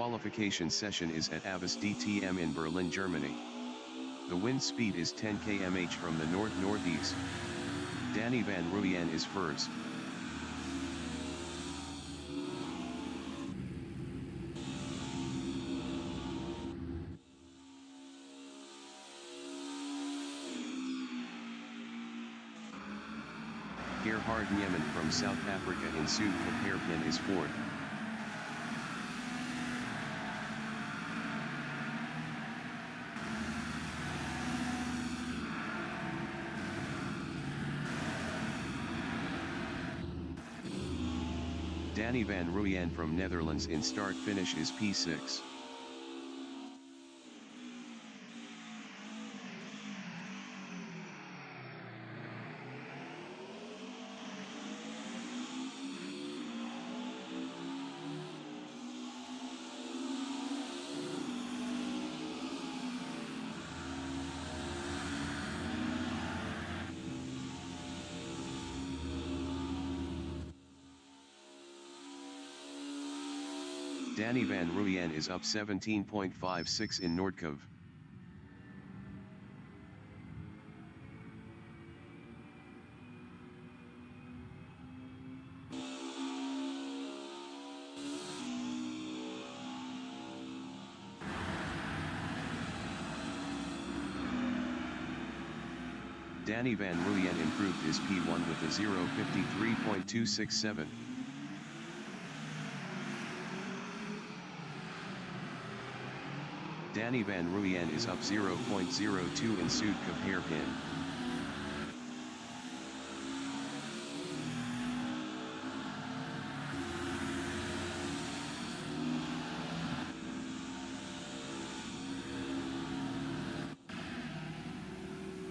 qualification session is at Avis DTM in Berlin, Germany. The wind speed is 10 km/h from the north-northeast. Danny van Rooyen is first. Gerhard Niemann from South Africa in Zuid-Cape is fourth. Danny van Rooyen from Netherlands in start-finish is P6. Danny van Rooyen is up 17.56 in Noordkov. Danny van Rooyen improved his P1 with a 0:53.267. Danny van Rooyen is up 0.02 in Zuid-Cape.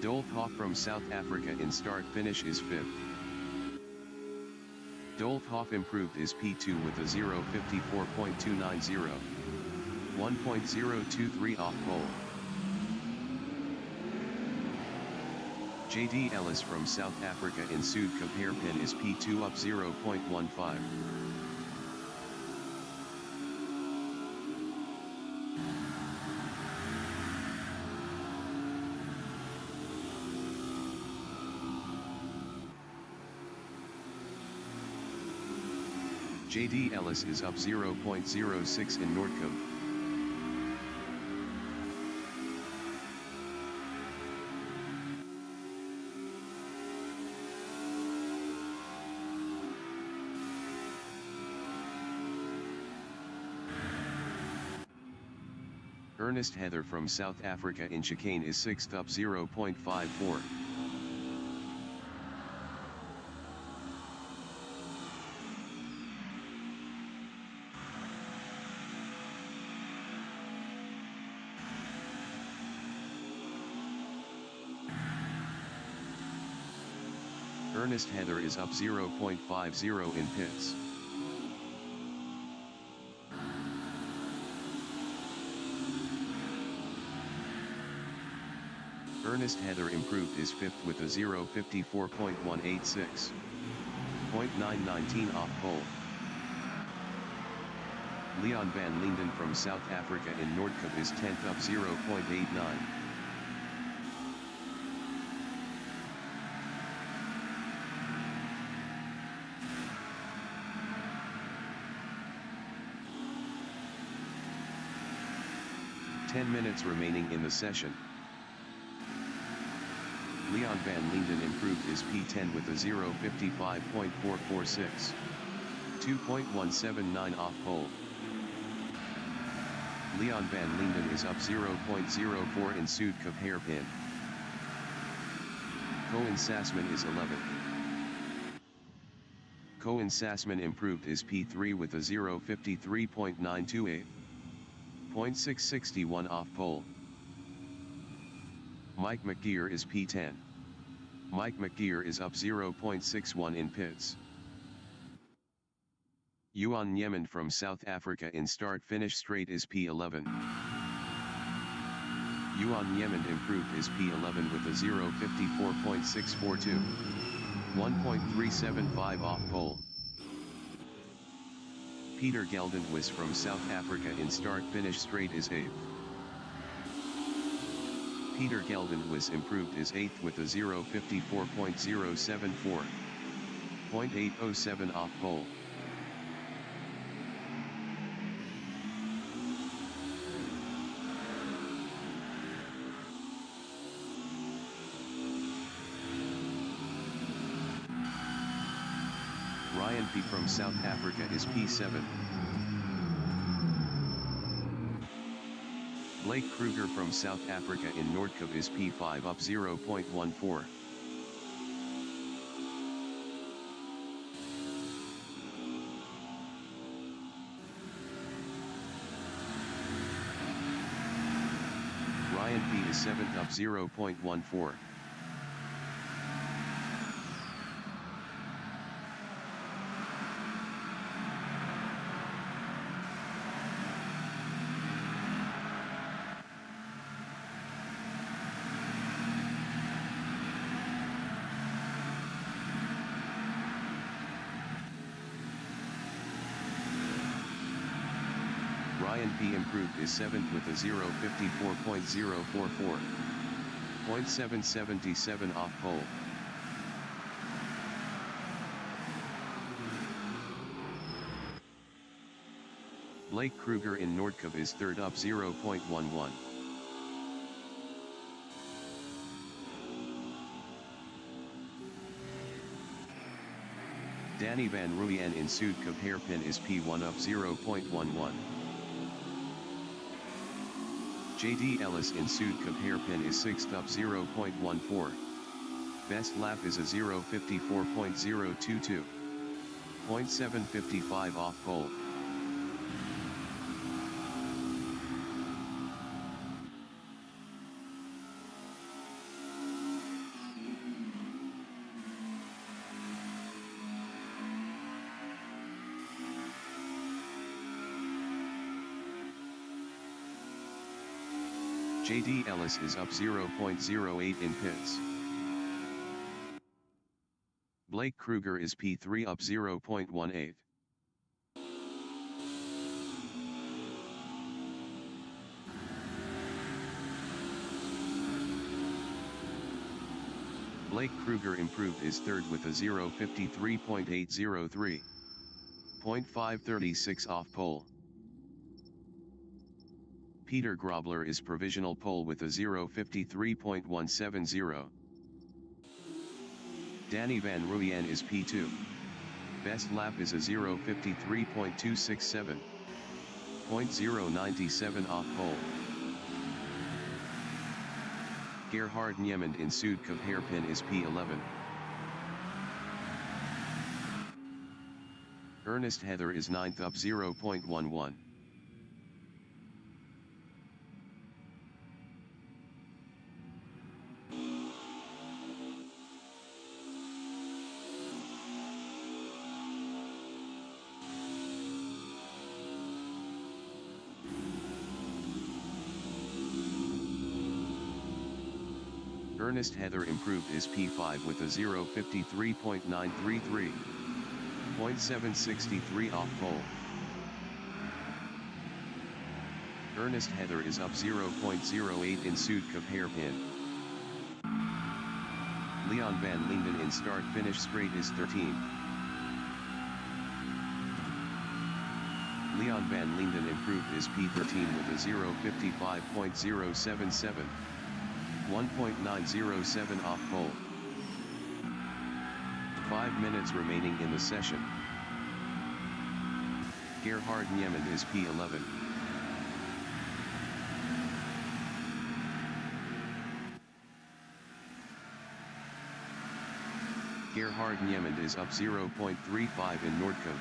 Dolf Hoff from South Africa in start-finish is fifth. Dolf Hoff improved his P2 with a 0:54.290. 1.023 off pole. JD Ellis from South Africa in Zuid-Cape is P2 up 0.15. JD Ellis is up 0.06 in Noordkov. Ernest Heather from South Africa in Chicane is sixth up 0.54. Ernest Heather is up 0.50 in pits. Ernest Heather improved his fifth with a 0:54.186. 0.919 off pole. Leon van Linden from South Africa in Noordkov is 10th up 0.89. Ten minutes remaining in the session. Leon van Linden improved his P10 with a 0:55.446. 2.179 off pole. Leon van Linden is up 0.04 in Zuid-Cape. Koen Sassman is 11th. Koen Sassman improved his P3 with a 0:53.928. 0.661 off pole. Mike McGeer is P10. Mike McGeer is up 0.61 in pits. Johan Niemann from South Africa in start-finish straight is P11. Johan Niemann improved his P11 with a 0:54.642. 1.375 off pole. Peter Geldenhuis from South Africa in start-finish straight is 8th. Peter Geldenhuis improved his 8th with a 0:54.074. 0.807 off pole. Ryan P. from South Africa is P7. Blake Kruger from South Africa in Noordhoek is P5 up 0.14. Ryan P. is 7th up 0.14. Ryan P. improved his 7th with a 0:54.044. 0.777 off pole. Blake Kruger in Noordhoek is 3rd up 0.11. Danny van Rooyen in Zuidkoop hairpin is P1 up 0.11. JD Ellis in Zuidkoop hairpin is 6th up 0.14. Best lap is a 0:54.022. 0.755 off pole. JD Ellis is up 0.08 in pits. Blake Kruger is P3 up 0.18. Blake Kruger improved his 3rd with a 0:53.803. 0.536 off pole. Peter Grobler is provisional pole with a 0:53.170. Danny van Rooyen is P2. Best lap is a 0:53.267. 0.097 off pole. Gerhard Niemand in Zuidkoop hairpin is P11. Ernest Heather is 9th up 0.11. Ernest Heather improved his P5 with a 0:53.933. 0.763 off pole. Ernest Heather is up 0.08 in Zuidkoop hairpin. Leon van Linden in start-finish straight is 13. Leon van Linden improved his P13 with a 0:55.077. 1.907 off pole. 5 minutes remaining in the session. Gerhard Niemand is P11. Gerhard Niemand is up 0.35 in Noordhoek.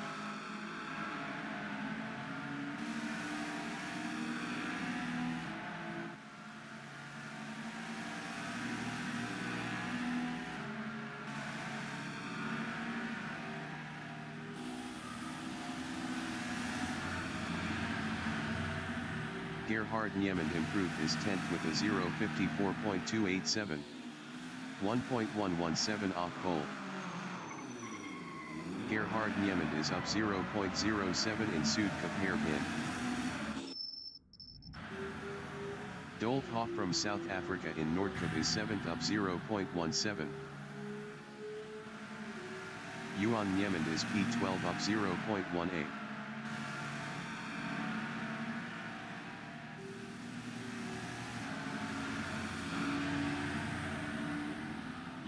Gerhard Niemand improved his 10th with a 0:54.287. 1.117 off pole. Gerhard Niemand is up 0.07 in Südcup hairpin. Dolf Hoff from South Africa in Nordcup is 7th up 0.17. Yuan Niemand is P12 up 0.18.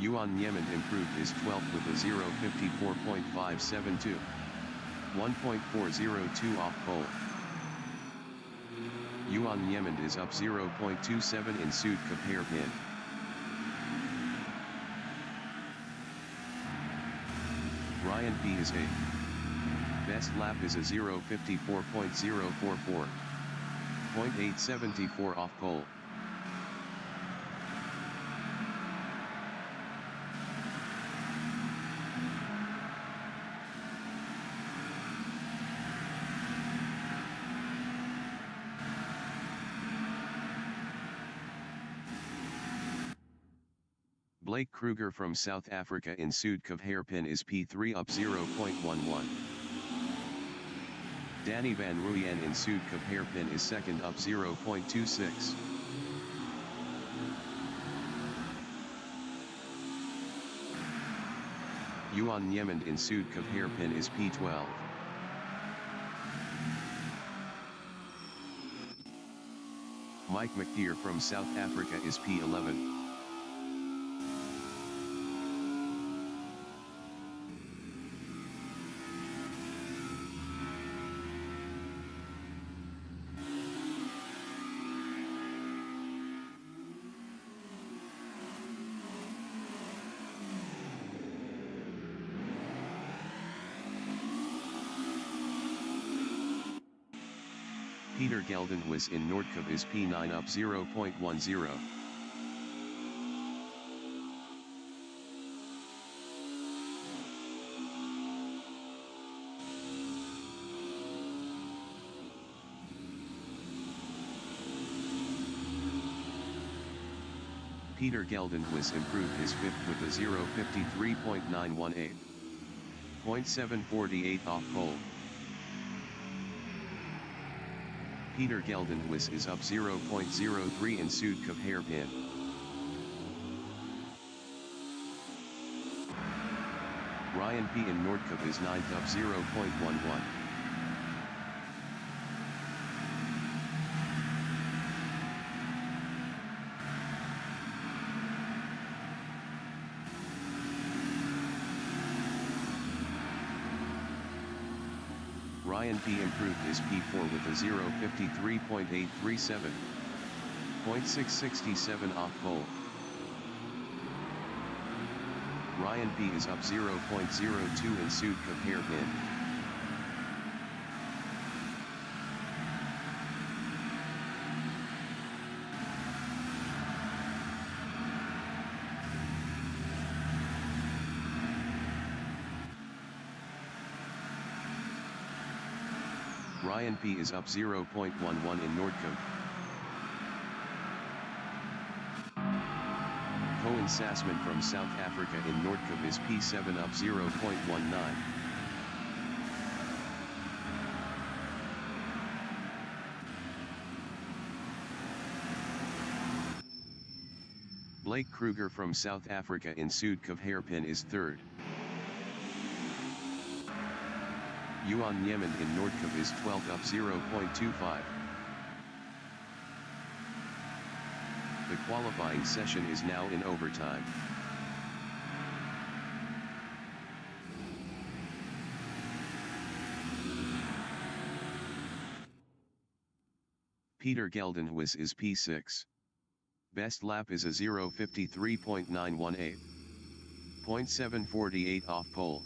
Yuan Niemand improved his 12th with a 0.54.572. 1.402 off pole. Yuan Niemand is up 0.27 in Südcup hairpin. Ryan P is 8th. Best lap is a 0.54.044. 0.874 off pole. Blake Kruger from South Africa in Südcup hairpin is P3 up 0.11. Danny van Rooyen in Südcup hairpin is 2nd up 0.26. Yuan Niemand in Südcup hairpin is P12. Mike McDeer from South Africa is P11. Peter Geldenhuis in Nordcup is P9 up 0.10. Peter Geldenhuis improved his 5th with a 0.53.918. 0.748 off pole. Peter Geldenhuis is up 0.03 in Südcup hairpin. Ryan P in Nordcup is 9th up 0.11. Ryan P improved his P4 with a 0.53.837. 0.667 off pole. Ryan P is up 0.02 in Südcup hairpin. Ryan P is up 0.11 in Nordcup. Koen Sassman from South Africa in Nordcup is P7 up 0.19. Blake Kruger from South Africa in Südcup hairpin is 3rd. Yuan Niemand in Nordcup is 12th up 0.25. The qualifying session is now in overtime. Peter Geldenhuis is P6. Best lap is a 0.53.918. 0.748 off pole.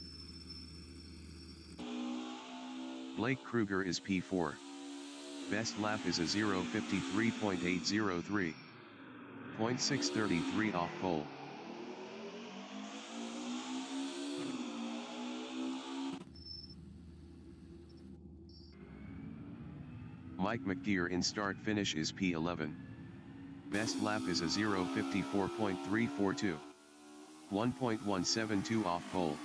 Blake Kruger is P4. Best lap is a 0.53.803. 0.633 off pole. Mike McDeer in start finish is P11. Best lap is a 0.54.342. 1.172 off pole.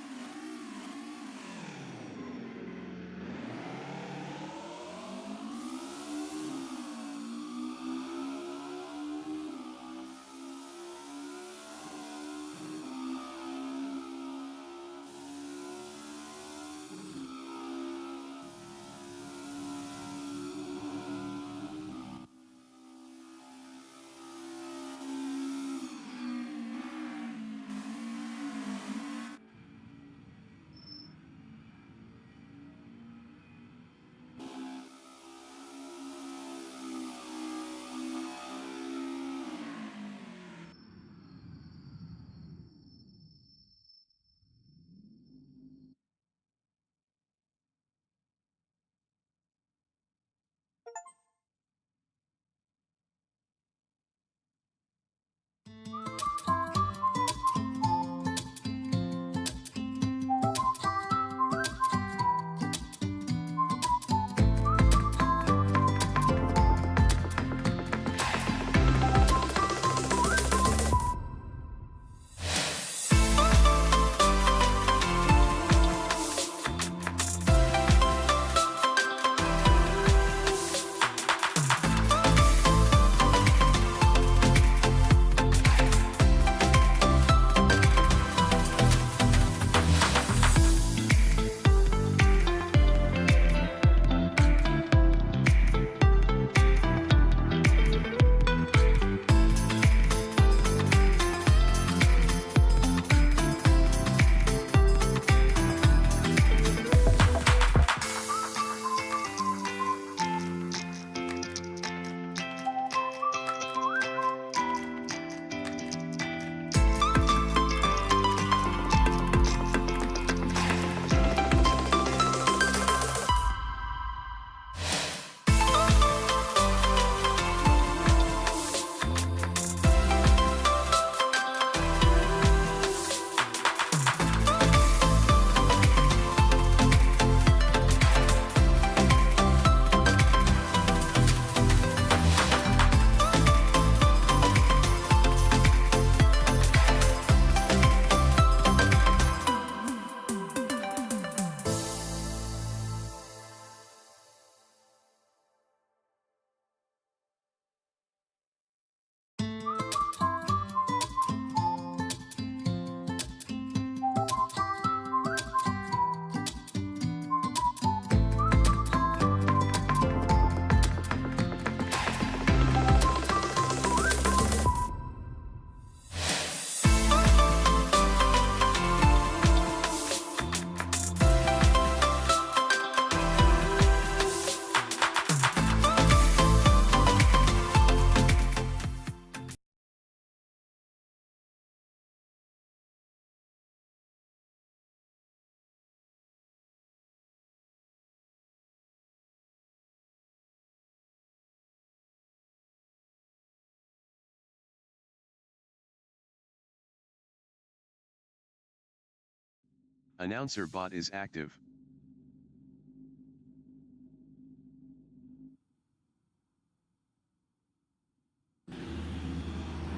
Announcer bot is active.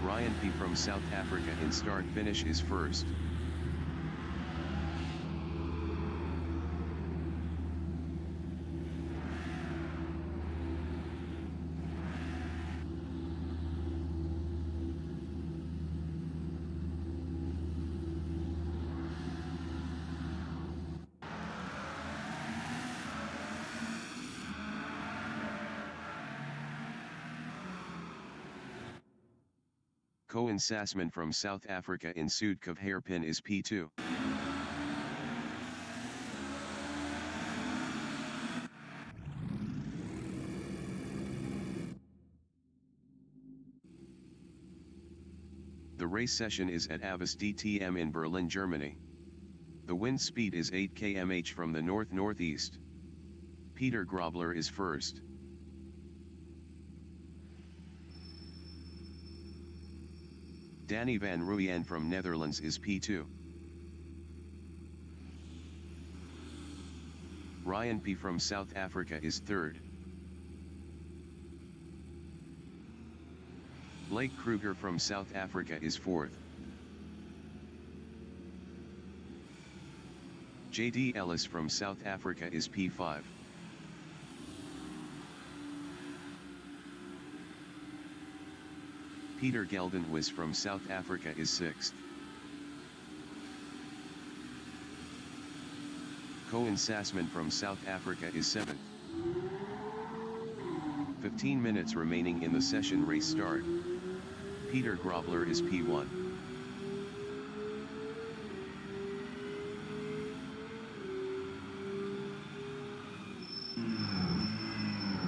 Ryan P. from South Africa in start-finish is first. Koen Sassman from South Africa in Soodkov hairpin is P2. The race session is at Avis DTM in Berlin, Germany. The wind speed is 8 km/h from the north-northeast. Peter Grobler is first. Danny van Rooyen from Netherlands is P2. Ryan P. from South Africa is third. Blake Kruger from South Africa is fourth. JD Ellis from South Africa is P5. Peter Geldenhuis from South Africa is sixth. Koen Sassman from South Africa is seventh. 15 minutes remaining in the session race start. Peter Grobler is P1.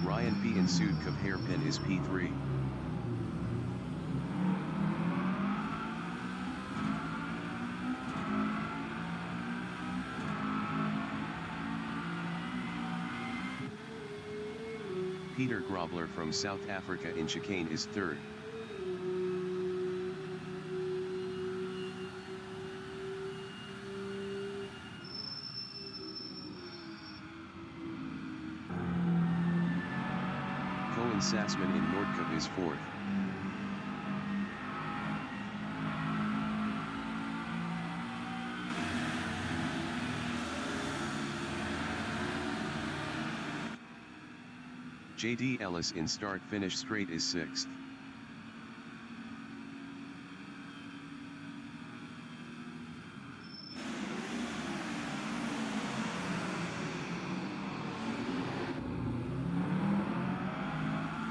Ryan P. in Soodkov hairpin is P3. Peter Grobler from South Africa in chicane is third. Koen Sassman in Noordkop is fourth. JD Ellis in start-finish straight is sixth.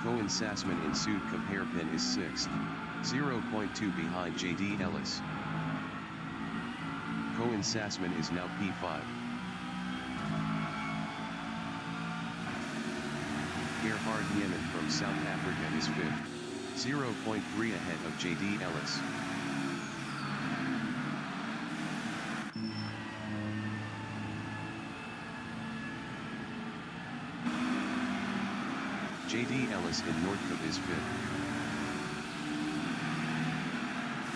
Koen Sassman in Soodkov hairpin is sixth, 0.2 behind JD Ellis. Koen Sassman is now P5. Gerhard Niemann from South Africa is fifth, 0.3 ahead of JD Ellis. JD Ellis in Noordkop is fifth.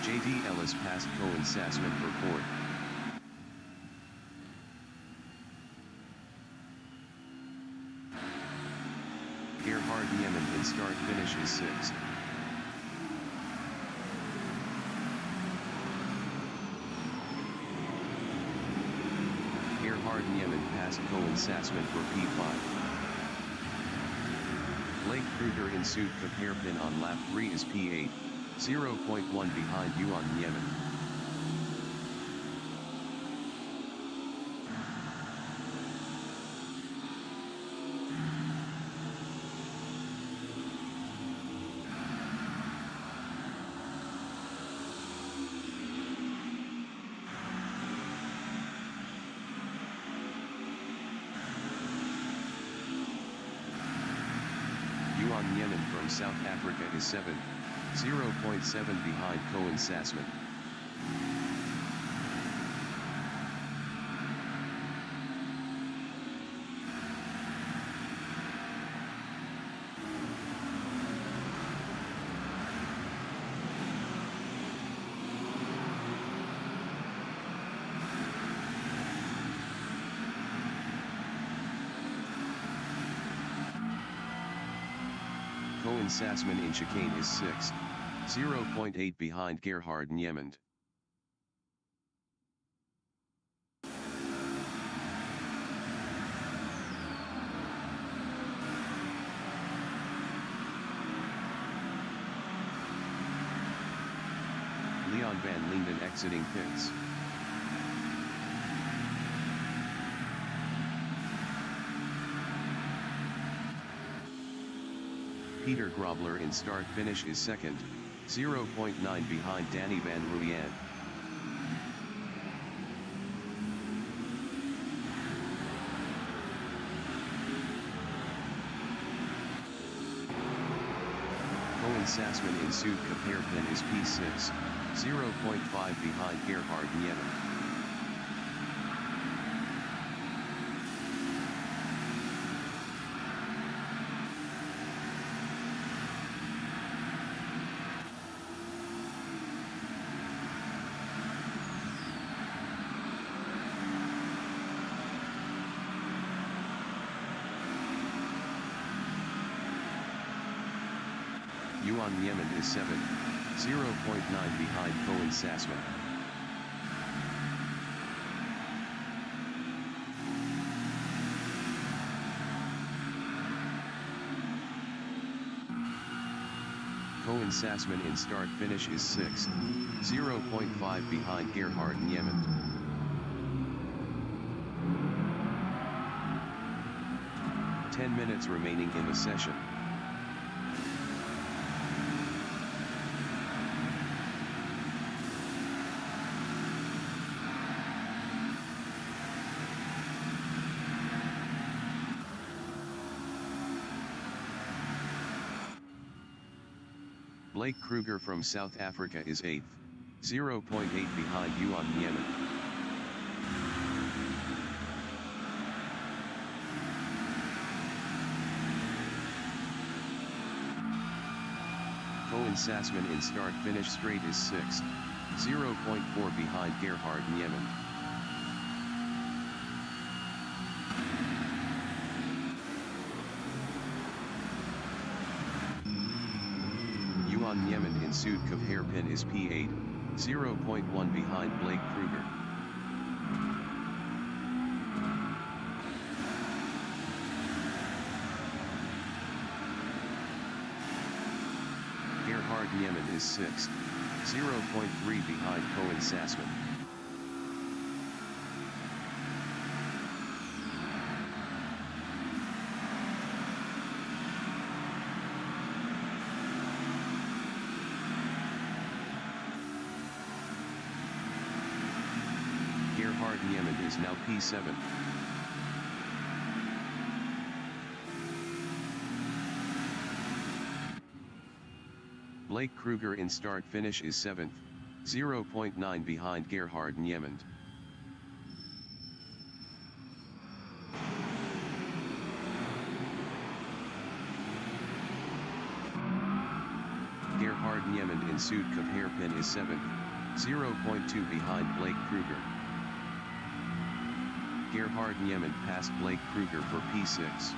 JD Ellis passed Koen Sassman for fourth. Gerhard Niemann in start-finish is sixth. Gerhard Niemann passed Koen Sassman for P5. Blake Kruger in Soodkop hairpin on lap 3 is P8, 0.1 behind Yuan Niemann. Yuan Niemann from South Africa is 7th, 0.7 behind Koen Sassman. Cohen Sassman in chicane is 6th, 0.8 behind Gerhard Niemand. Leon van Linden exiting pits. Peter Grobler in start finish is 2nd, 0.9 behind Danny van Rooyen. Cohen Sassman in Südkap hairpin is P6, 0.5 behind Gerhard Niemand. Johan Niemand is 7th, 0.9 behind Cohen Sassman. Cohen Sassman in start finish is 6th, 0.5 behind Gerhard Niemand. Ten minutes remaining in the session. Blake Kruger from South Africa is 8th, 0.8 behind Johan Niemand. Cohen Sassman in start finish straight is 6th, 0.4 behind Gerhard Niemand. Johan Niemand in Südkap hairpin is P8, 0.1 behind Blake Kruger. Gerhard Niemand is 6th, 0.3 behind Cohen Sassman. Gerhard Niemand is now P7. Blake Kruger in start finish is 7th, 0.9 behind Gerhard Niemand. Gerhard Niemand in Südkap hairpin is 7th, 0.2 behind Blake Kruger. Gerhard Niemand passed Blake Kruger for P6.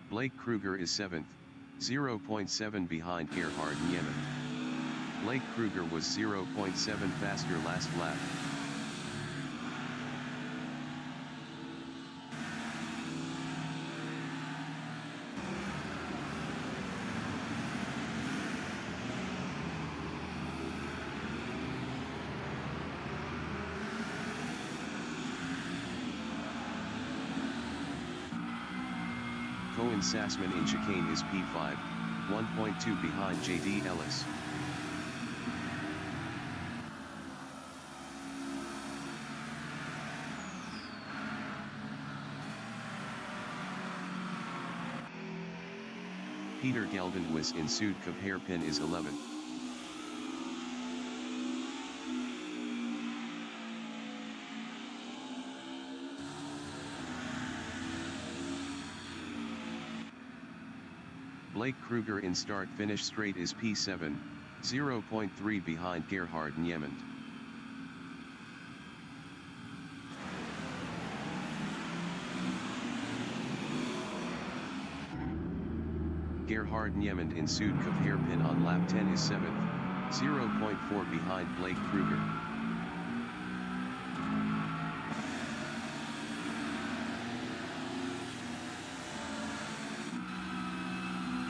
Blake Kruger is 7th, 0.7 behind Gerhard Niemand. Blake Kruger was 0.7 faster last lap. Cohen Sassman in chicane is P5, 1.2 behind J.D. Ellis. Peter Geldenhuis in Südkap hairpin is 11th. Blake Kruger in start-finish straight is P7, 0.3 behind Gerhard Niemand. Gerhard Niemand in Südkop hairpin on lap 10 is 7th, 0.4 behind Blake Kruger.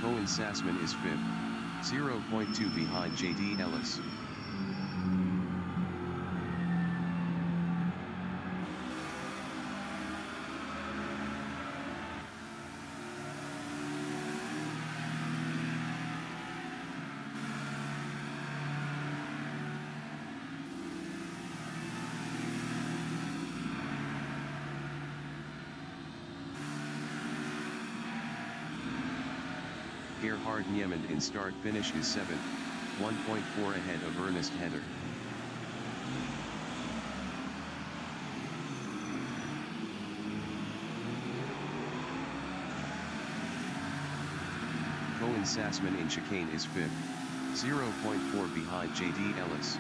Koen Sassman is 5th, 0.2 behind JD Ellis. Gerhard Niemand in start-finish is 7th, 1.4 ahead of Ernest Heder. Koen Sassman in chicane is 5th, 0.4 behind JD Ellis.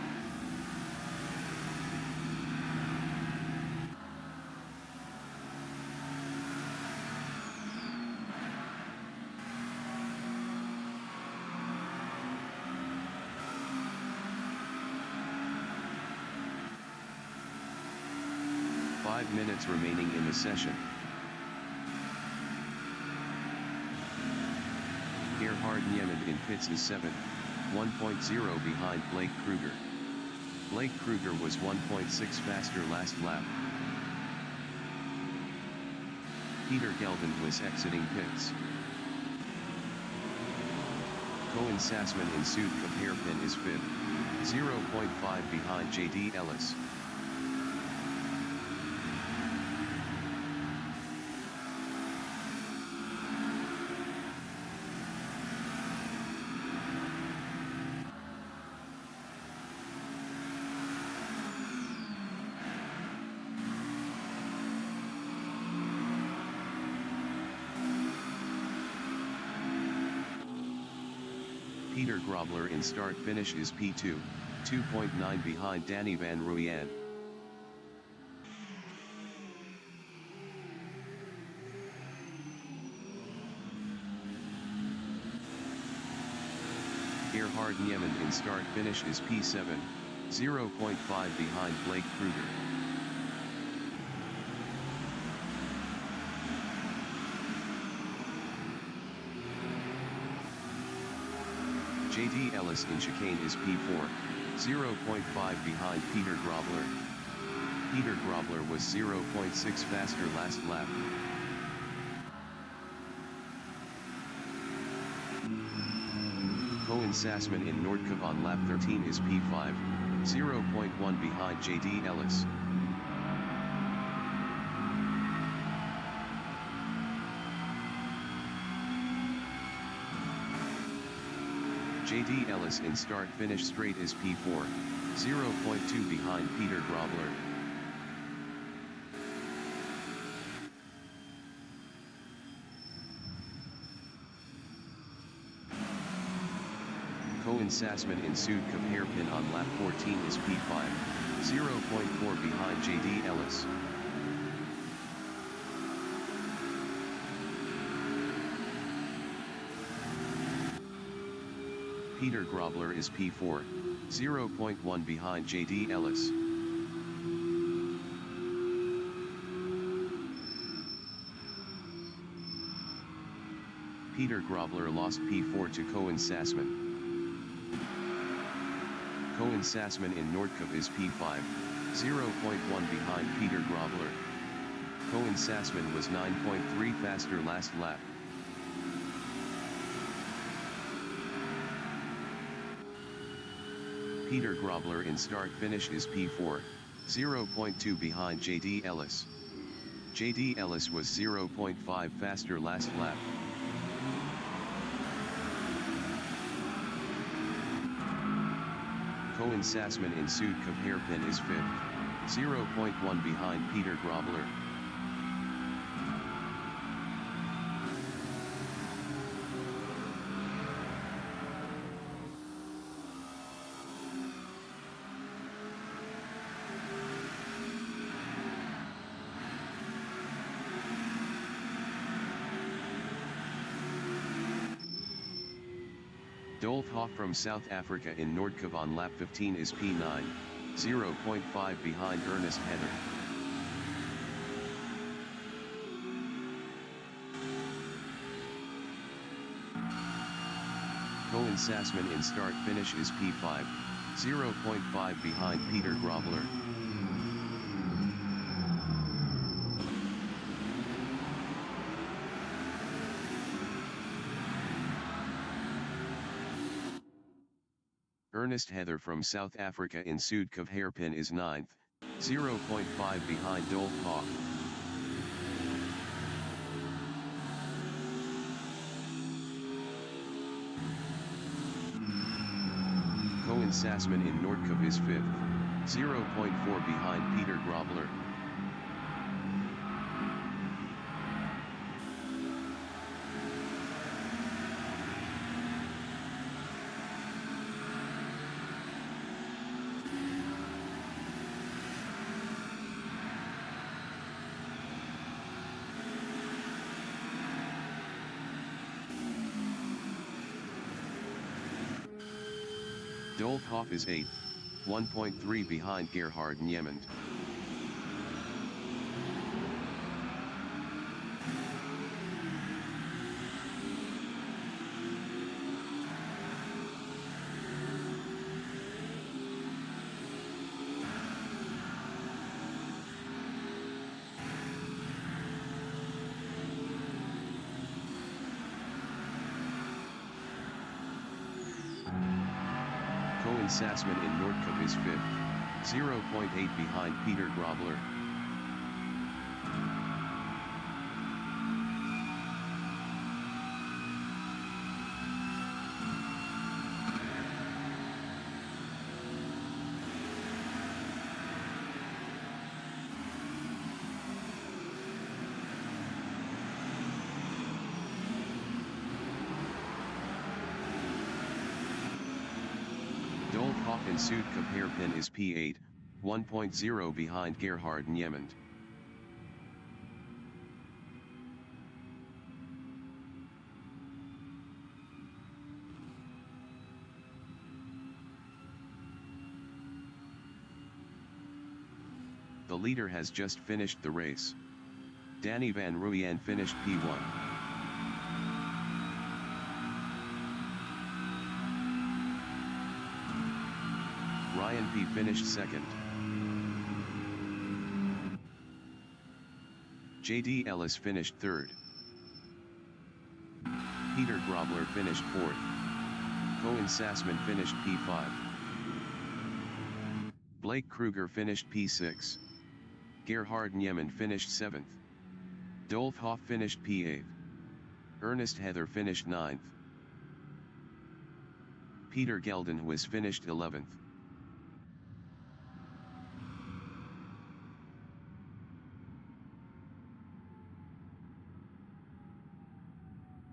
Minutes remaining in the session. Gerhard Niemand in pits is 7th, 1.0 behind Blake Kruger. Blake Kruger was 1.6 faster last lap. Peter Gelvin was exiting pits. Koen Sassman in Südkop hairpin is 5th, 0.5 behind JD Ellis. Peter Grobler in start-finish is P2, 2.9 behind Danny Van Ruyen. Gerhard Niemand in start-finish is P7, 0.5 behind Blake Kruger. JD Ellis in chicane is P4, 0.5 behind Peter Grobler. Peter Grobler was 0.6 faster last lap. Koen Sassman in Nordkap on lap 13 is P5, 0.1 behind JD Ellis. JD Ellis in start-finish straight is P4, 0.2 behind Peter Grobler. Koen Sassman in Südkap hairpin on lap 14 is P5, 0.4 behind JD Ellis. Peter Grobler is P4, 0.1 behind JD Ellis. Peter Grobler lost P4 to Koen Sassman. Koen Sassman in Nordkap is P5, 0.1 behind Peter Grobler. Koen Sassman was 9.3 faster last lap. Peter Grobler in start-finish is P4, 0.2 behind JD Ellis. JD Ellis was 0.5 faster last lap. Koen Sassman in Südkap hairpin is 5th, 0.1 behind Peter Grobler. Dolphoff from South Africa in Noordhoek on lap 15 is P9, 0.5 behind Ernest Heather. Koen Sassman in start finish is P5, 0.5 behind Peter Grobler. Ernest Heather from South Africa in Sudkov hairpin is 9th, 0.5 behind Dolphoff. Koen Sassman in Noordhoek is 5th, 0.4 behind Peter Grobler. Dolphoff is 8th, 1.3 behind Gerhard Niemand. Koen Sassman in Noordhoek is 5th, 0.8 behind Peter Grobler. Dolphoff in Sudkov hairpin is P8, 1.0 behind Gerhard Niemand. The leader has just finished the race. Danny van Rooyen finished P1. Ryan P finished 2nd. J.D. Ellis finished 3rd. Peter Grobler finished 4th. Koen Sassman finished P5. Blake Kruger finished P6. Gerhard Niemand finished 7th. Dolphoff finished P8. Ernest Heather finished 9th. Peter Geldenhuis finished 11th.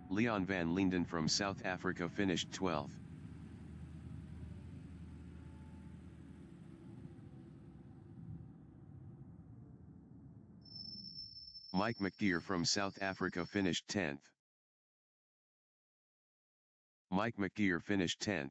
Leon van Linden from South Africa finished 12th. Mike McGeer from South Africa finished 10th. Mike McGeer finished 10th.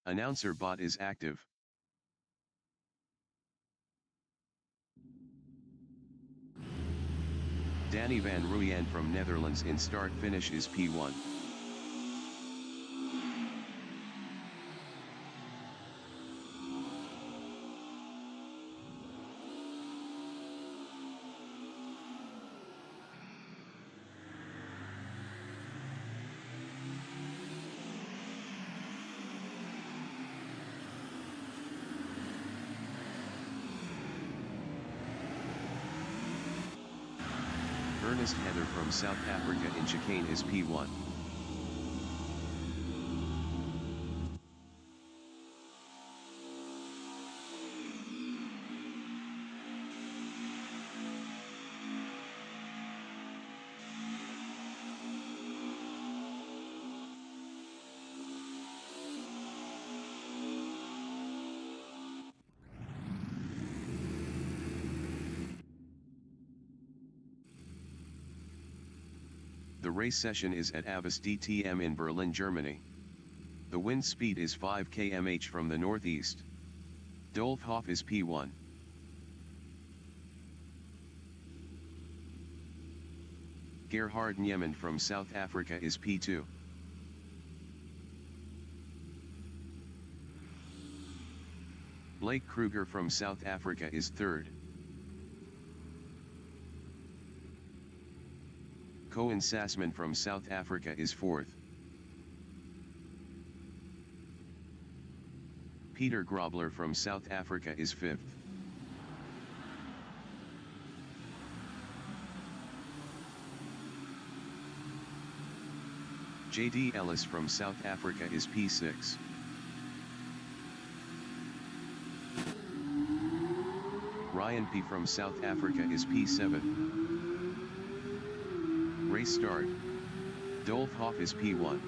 Announcer bot is active. Danny van Rooyen from Netherlands in start-finish is P1. Ernest Heather from South Africa in chicane is P1. The race session is at Avis DTM in Berlin, Germany. The wind speed is 5 km/h from the northeast. Dolf Hoff is P1. Gerhard Niemann from South Africa is P2. Blake Kruger from South Africa is third. Koen Sassman from South Africa is fourth. Peter Grobler from South Africa is fifth. JD Ellis from South Africa is P6. Ryan P from South Africa is P7. Race start. Dolf Hoff is P1.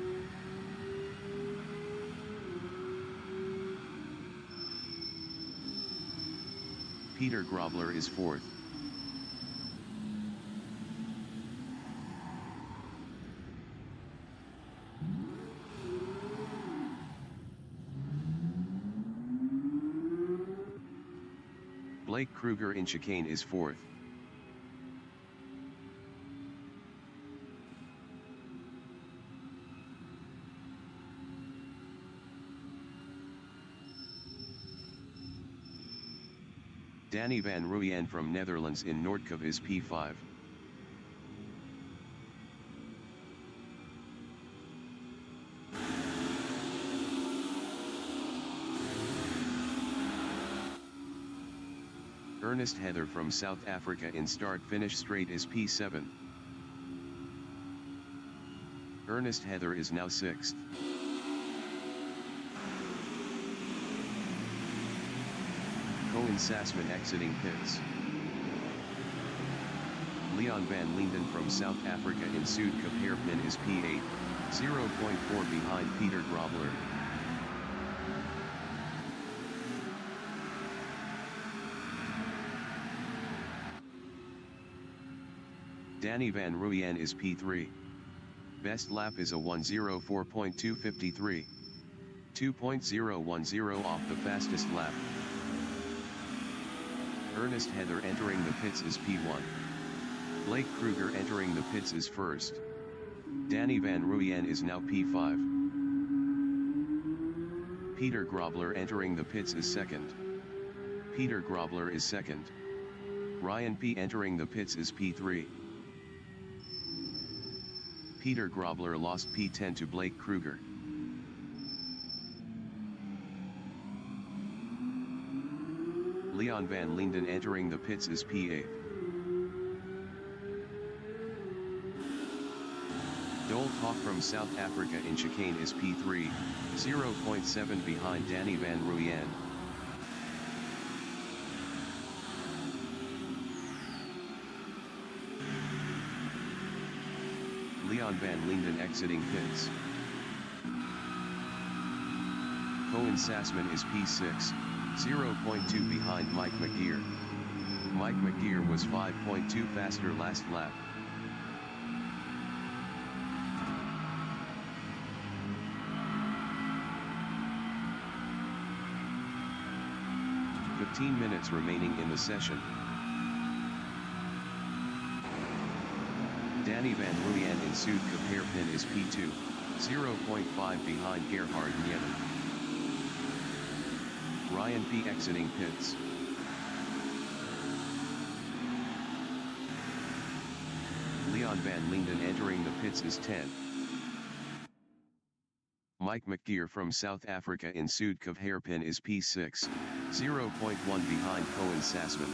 Peter Grobler is fourth. Blake Kruger in chicane is fourth. Danny van Rooyen from Netherlands in Noordkov is P5. Ernest Heather from South Africa in start-finish straight is P7. Ernest Heather is now sixth. Koen Sassman exiting pits. Leon van Linden from South Africa in Zuidkop Hairpin is P8, 0.4 behind Peter Grobler. Danny van Rooyen is P3. Best lap is a 1:04.253. 2.010 off the fastest lap. Ernest Heather entering the pits is P1. Blake Kruger entering the pits is first. Danny van Rooyen is now P5. Peter Grobler entering the pits is second. Peter Grobler is second. Ryan P entering the pits is P3. Peter Grobler lost P10 to Blake Kruger. Leon van Linden entering the pits is P8. Dolf Hoff from South Africa in chicane is P3, 0.7 behind Danny van Rooyen. Leon van Linden exiting pits. Koen Sassman is P6, 0.2 behind Mike McGeer. Mike McGeer was 5.2 faster last lap. 15 minutes remaining in the session. Danny Van Ruyen in Sudcup hairpin is P2, 0.5 behind Gerhard Niemann. Ryan P exiting pits. Leon Van Linden entering the pits is 10. Mike McGeer from South Africa in Sudcup hairpin is P6, 0.1 behind Cohen Sassman.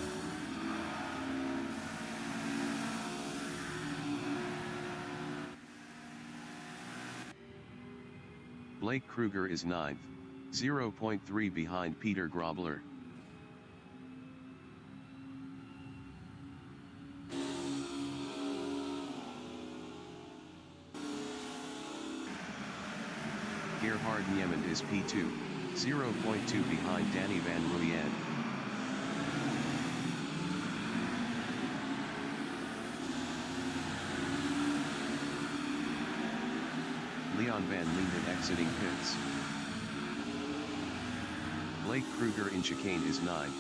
Blake Kruger is 9th, 0.3 behind Peter Grobler. Gerhard Niemann is P2, 0.2 behind Danny Van Ruyen. Leon Van Linden exiting pits. Blake Kruger in chicane is 9,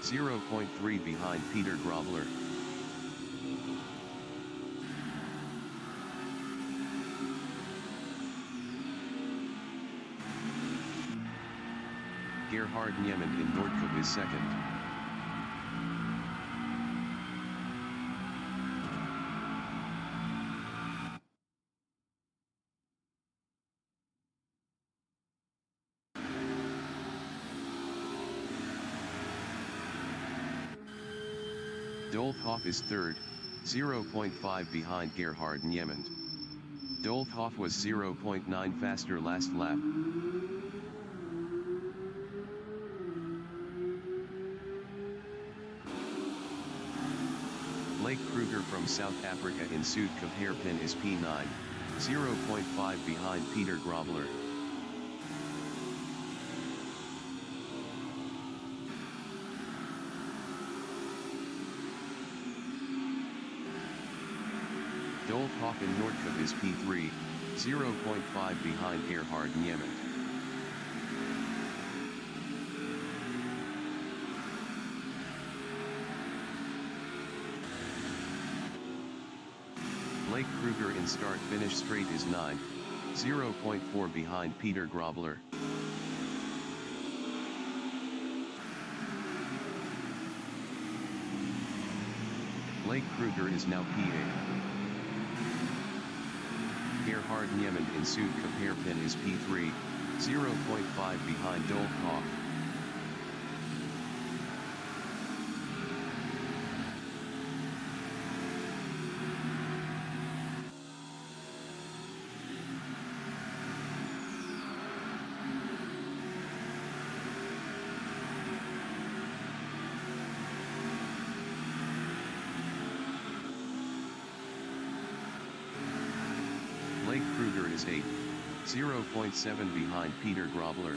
0.3 behind Peter Grobler. Gerhard Niemann in Nordcup is 2nd. Dolfhoff is 3rd, 0.5 behind Gerhard Niemann. Dolfhoff was 0.9 faster last lap. Blake Kruger from South Africa in Sudcup hairpin is P9, 0.5 behind Peter Grobler. Dolfhoff in Nordcup is P3, 0.5 behind Gerhard Niemann. Blake Kruger in start-finish straight is 9, 0.4 behind Peter Grobler. Blake Kruger is now P8. Gerhard Niemann in Sudcup hairpin is P3, 0.5 behind Dolfhoff. Blake Kruger is 8th, 0.7 behind Peter Grobler.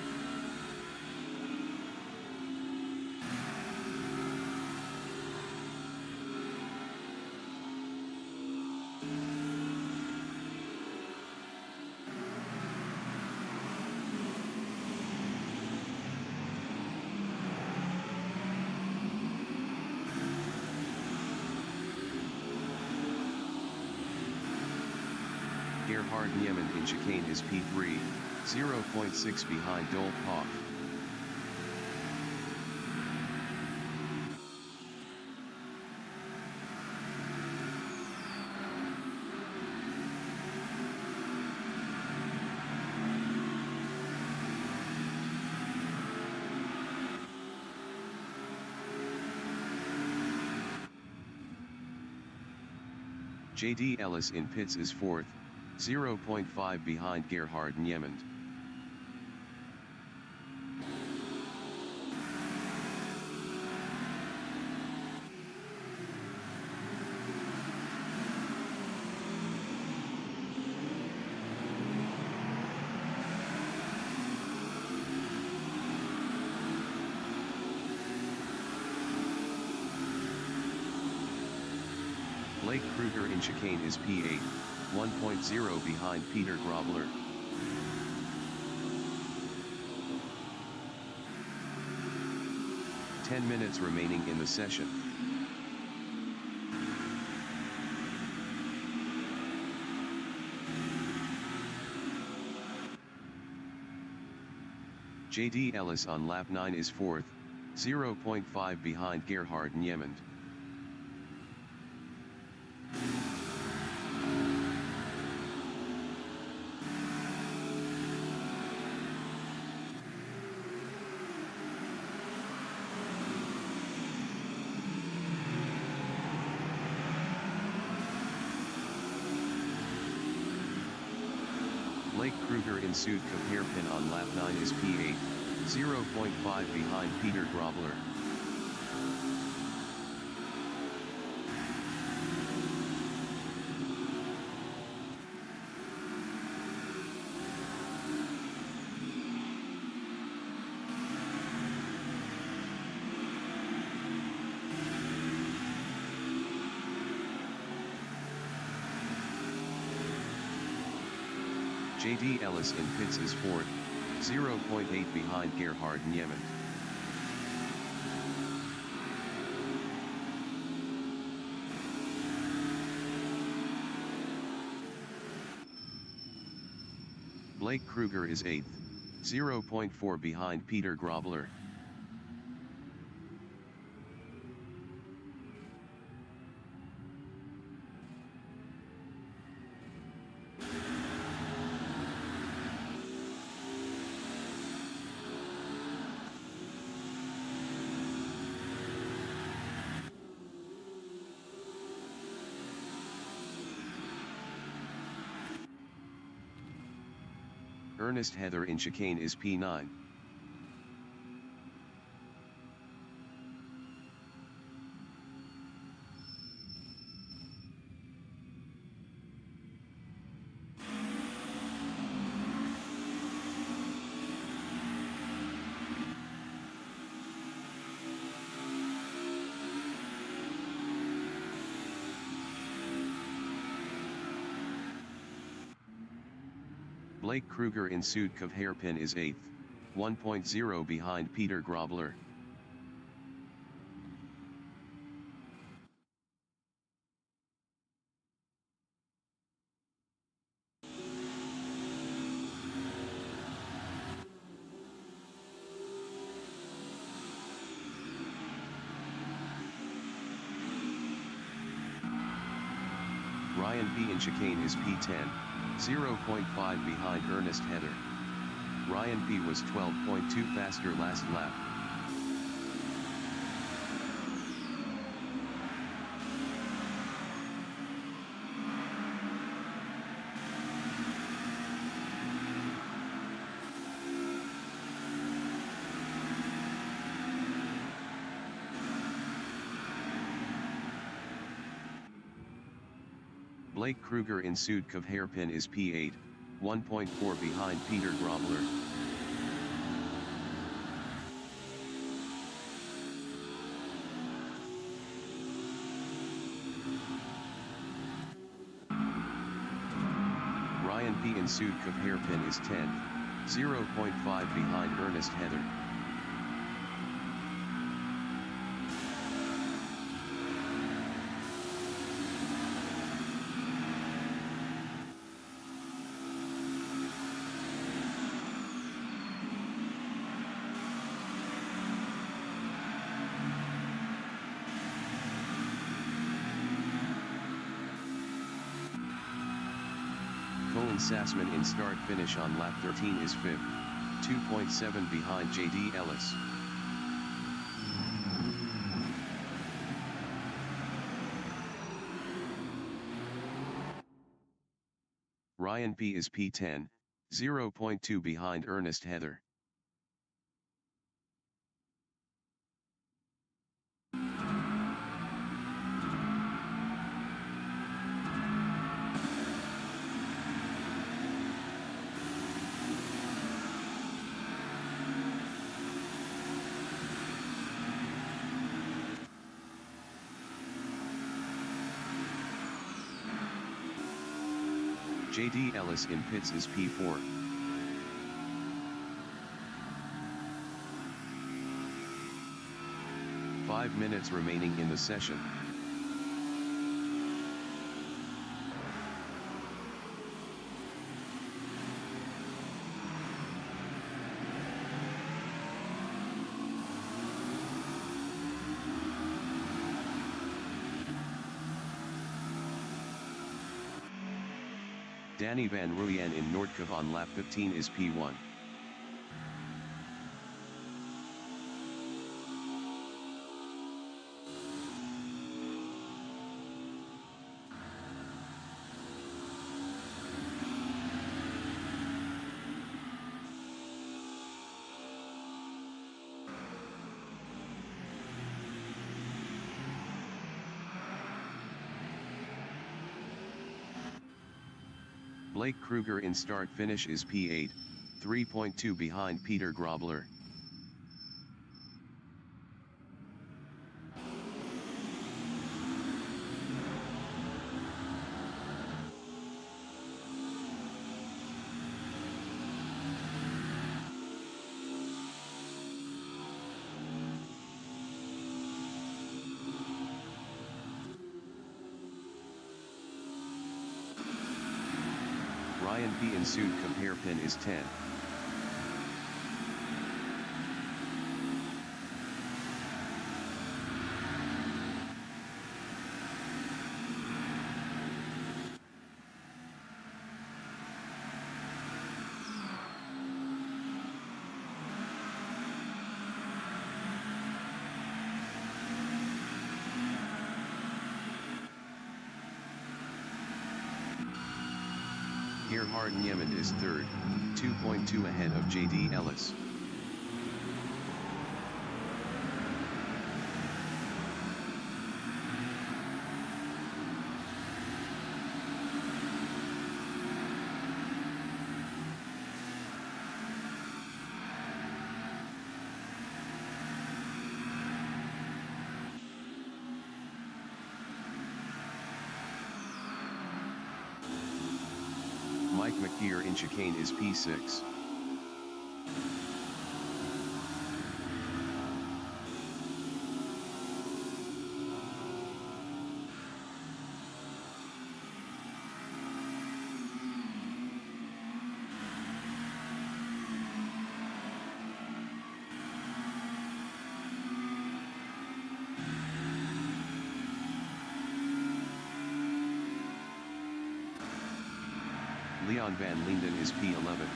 Gerhard Niemann in chicane is P3, 0.6 behind Dolfhoff. J.D. Ellis in pits is 4th, 0.5 behind Gerhard Niemann. Blake Kruger in chicane is P8, 1.0 behind Peter Grobler. 10 minutes remaining in the session. JD Ellis on lap 9 is 4th, 0.5 behind Gerhard Niemand. Blake Kruger in Südkop hairpin on lap 9 is P8, 0.5 behind Peter Grobler. JD Ellis in pits is 4th, 0.8 behind Gerhard Niemand. Blake Kruger is 8th, 0.4 behind Peter Grobler. Ernest Heather in chicane is P9. Blake Kruger in Südkop hairpin is 8th, 1.0 behind Peter Grobler. Ryan P in chicane is P10, 0.5 behind Ernest Heather. Ryan P was 12.2 faster last lap. Blake Kruger in Südkop hairpin is P8, 1.4 behind Peter Grobler. Ryan P in Südkop hairpin is 10th, 0.5 behind Ernest Heather. Colin Sassman in start-finish on lap 13 is 5th, 2.7 behind JD Ellis. Ryan P is P10, 0.2 behind Ernest Heather. JD Ellis in pits is P4. 5 minutes remaining in the session. Danny Van Ruyen in Noordkov on lap 15 is P1. Blake Kruger in start-finish is P8, 3.2 behind Peter Grobler. Ryan P in Sudcombe hairpin is 10. Gerhard Niemand is third, 2.2 ahead of JD Ellis. Mike McKeer in chicane is P6. Leon van Linden is P11.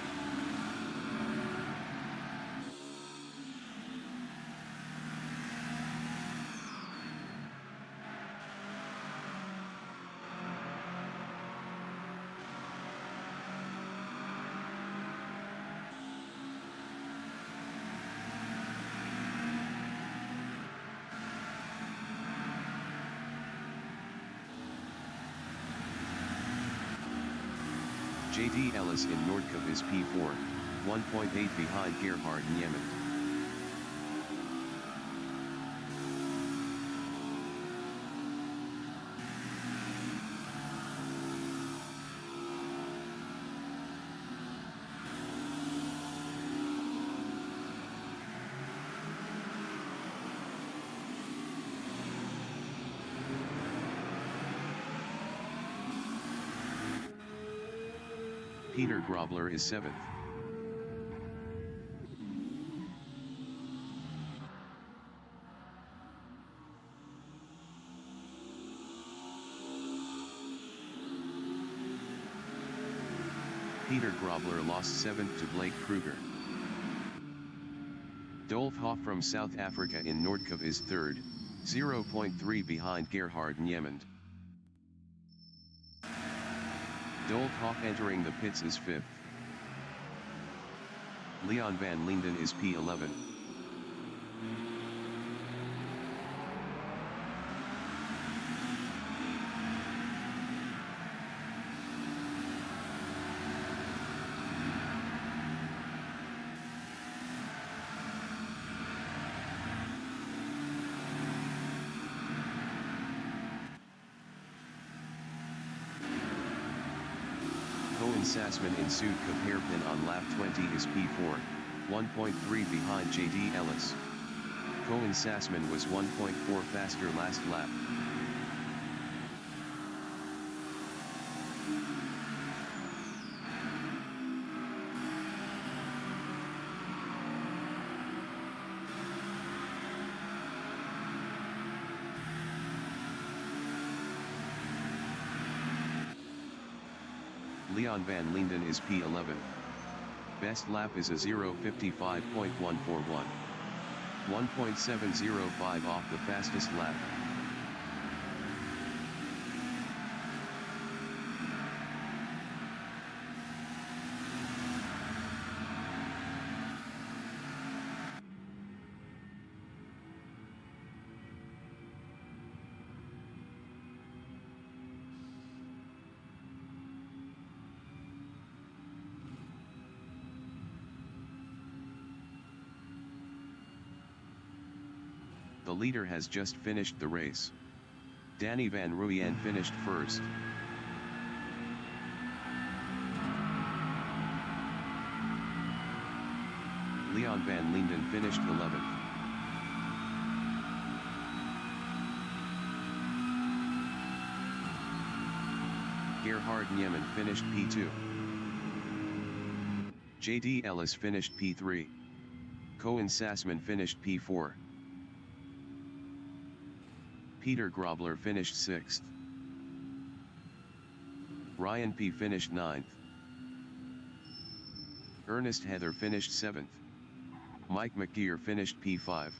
JD Ellis in Noordkov is P4, 1.8 behind Gerhard Niemand. Peter Grobler is 7th. Peter Grobler lost 7th to Blake Kruger. Dolf Hoff from South Africa in Noordkov is 3rd, 0.3 behind Gerhard Niemand. Dolf Hoff entering the pits is 5th. Leon van Linden is P11. Cohen Sassman in Sudcombe hairpin on lap 20 is P4, 1.3 behind JD Ellis. Cohen Sassman was 1.4 faster last lap. Leon van Linden is P11. Best lap is a 0:55.141. 1.705 off the fastest lap. The leader has just finished the race. Danny Van Ruyen finished first. Leon van Linden finished 11th. Gerhard Niemann finished P2. J.D. Ellis finished P3. Cohen Sassman finished P4. Peter Grobler finished 6th. Ryan P. finished 9th. Ernest Heather finished 7th. Mike McGeer finished P5.